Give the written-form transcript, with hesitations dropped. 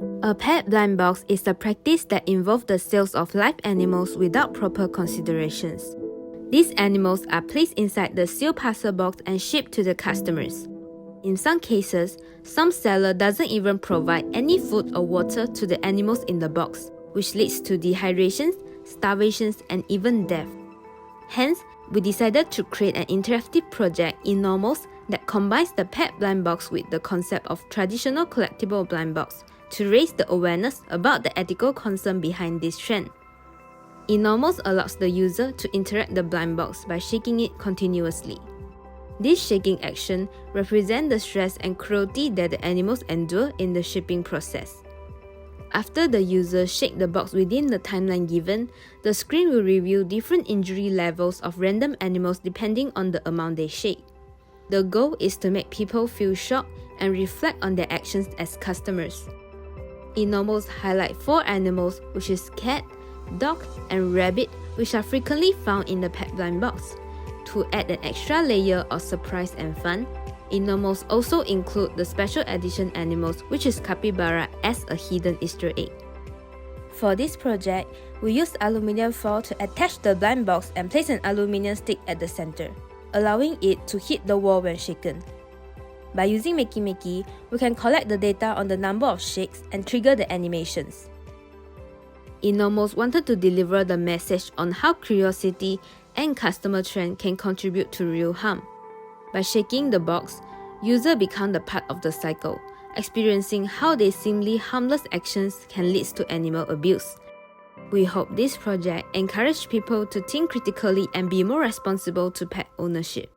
A pet blind box is a practice that involves the sales of live animals without proper considerations. These animals are placed inside the sealed parcel box and shipped to the customers. In some cases, some seller doesn't even provide any food or water to the animals in the box, which leads to dehydration, starvation, and even death. Hence, we decided to create an interactive project, Innomals, that combines the pet blind box with the concept of traditional collectible blind box to raise the awareness about the ethical concern behind this trend. Innomals allows the user to interact the blind box by shaking it continuously. This shaking action represents the stress and cruelty that the animals endure in the shipping process. After the user shakes the box within the timeline given, the screen will reveal different injury levels of random animals depending on the amount they shake. The goal is to make people feel shocked and reflect on their actions as customers. Innomals highlight 4 animals, which is cat, dog, and rabbit, which are frequently found in the pet blind box. To add an extra layer of surprise and fun, Innomals also include the special edition animals, which is capybara, as a hidden Easter egg. For this project, we used aluminium foil to attach the blind box and place an aluminium stick at the center, allowing it to hit the wall when shaken. By using Makey Makey, we can collect the data on the number of shakes and trigger the animations. Innomals wanted to deliver the message on how curiosity and customer trend can contribute to real harm. By shaking the box, users become the part of the cycle, experiencing how their seemingly harmless actions can lead to animal abuse. We hope this project encourages people to think critically and be more responsible to pet ownership.